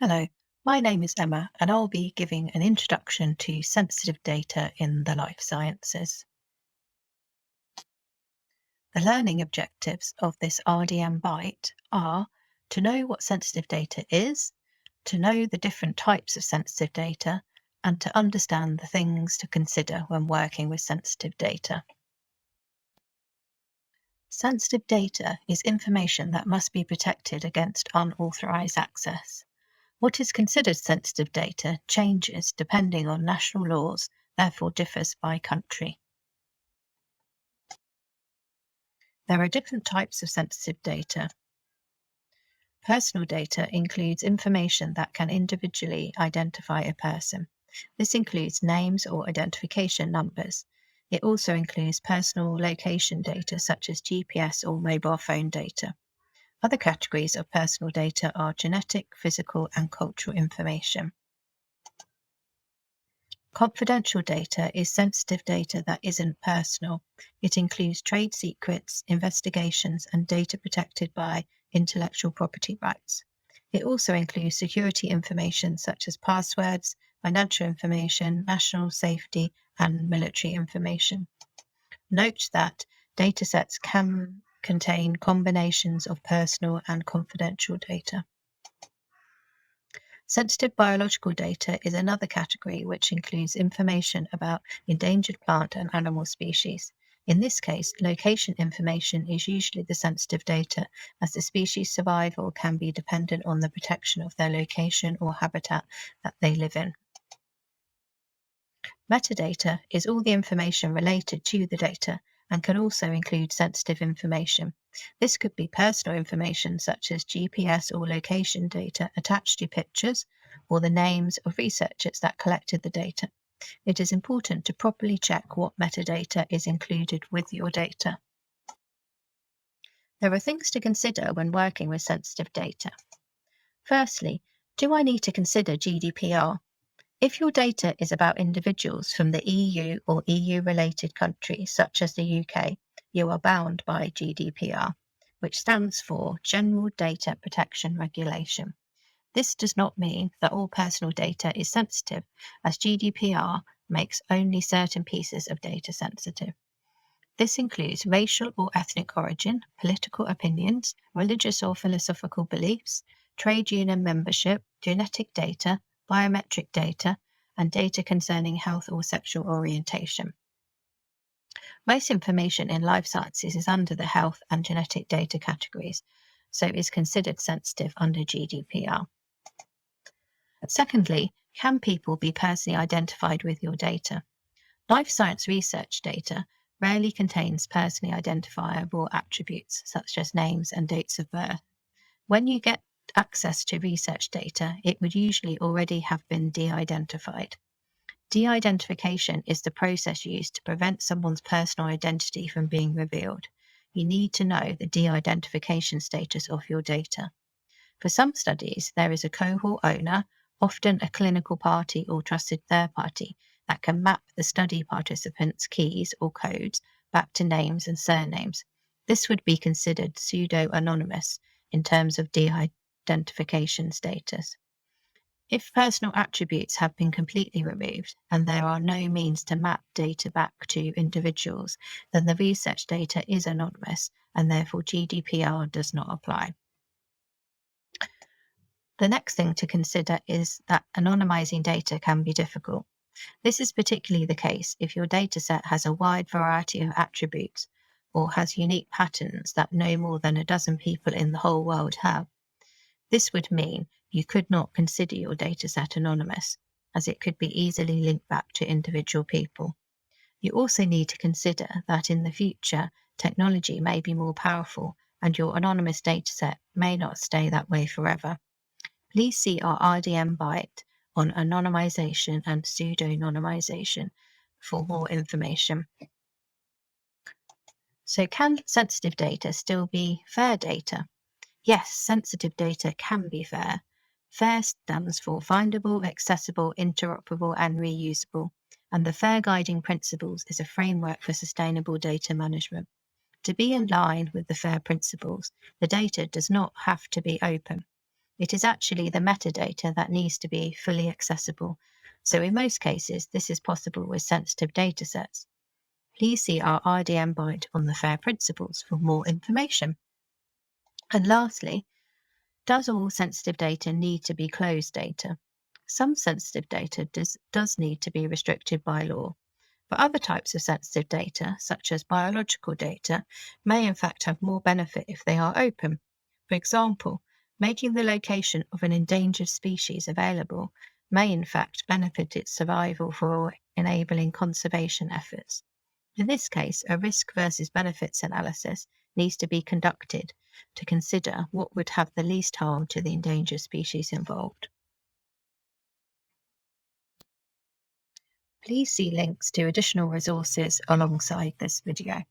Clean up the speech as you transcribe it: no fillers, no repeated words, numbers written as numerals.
Hello, my name is Emma, and I'll be giving an introduction to sensitive data in the life sciences. The learning objectives of this RDMbite are to know what sensitive data is, to know the different types of sensitive data, and to understand the things to consider when working with sensitive data. Sensitive data is information that must be protected against unauthorized access. What is considered sensitive data changes depending on national laws, therefore differs by country. There are different types of sensitive data. Personal data includes information that can individually identify a person. This includes names or identification numbers. It also includes personal location data such as GPS or mobile phone data. Other categories of personal data are genetic, physical, and cultural information. Confidential data is sensitive data that isn't personal. It includes trade secrets, investigations, and data protected by intellectual property rights. It also includes security information such as passwords, financial information, national safety, and military information. Note that datasets can contain combinations of personal and confidential data. Sensitive biological data is another category which includes information about endangered plant and animal species. In this case, location information is usually the sensitive data, as the species' survival can be dependent on the protection of their location or habitat that they live in. Metadata is all the information related to the data and can also include sensitive information. This could be personal information such as GPS or location data attached to pictures, or the names of researchers that collected the data. It is important to properly check what metadata is included with your data. There are things to consider when working with sensitive data. Firstly, do I need to consider GDPR? If your data is about individuals from the EU or EU-related countries, such as the UK, you are bound by GDPR, which stands for General Data Protection Regulation. This does not mean that all personal data is sensitive, as GDPR makes only certain pieces of data sensitive. This includes racial or ethnic origin, political opinions, religious or philosophical beliefs, trade union membership, genetic data, biometric data, and data concerning health or sexual orientation. Most information in life sciences is under the health and genetic data categories, so is considered sensitive under GDPR. Secondly, can people be personally identified with your data? Life science research data rarely contains personally identifiable attributes such as names and dates of birth. When you get access to research data, it would usually already have been de-identified. De-identification is the process used to prevent someone's personal identity from being revealed. You need to know the de-identification status of your data. For some studies, there is a cohort owner, often a clinical party or trusted third party, that can map the study participants' keys or codes back to names and surnames. This would be considered pseudo-anonymous in terms of de-identification status. If personal attributes have been completely removed and there are no means to map data back to individuals, then the research data is anonymous and therefore GDPR does not apply. The next thing to consider is that anonymizing data can be difficult. This is particularly the case if your dataset has a wide variety of attributes or has unique patterns that no more than a dozen people in the whole world have. This would mean you could not consider your dataset anonymous, as it could be easily linked back to individual people. You also need to consider that in the future, technology may be more powerful and your anonymous dataset may not stay that way forever. Please see our RDMbite on anonymization and pseudo-anonymization for more information. So can sensitive data still be fair data? Yes, sensitive data can be fair. FAIR stands for findable, accessible, interoperable, and reusable. And the FAIR Guiding Principles is a framework for sustainable data management. To be in line with the FAIR principles, the data does not have to be open. It is actually the metadata that needs to be fully accessible. So in most cases, this is possible with sensitive data sets. Please see our RDMbite on the FAIR principles for more information. And lastly, does all sensitive data need to be closed data? Some sensitive data does need to be restricted by law, but other types of sensitive data, such as biological data, may in fact have more benefit if they are open. For example, making the location of an endangered species available may in fact benefit its survival for enabling conservation efforts. In this case, a risk versus benefits analysis needs to be conducted to consider what would have the least harm to the endangered species involved. Please see links to additional resources alongside this video.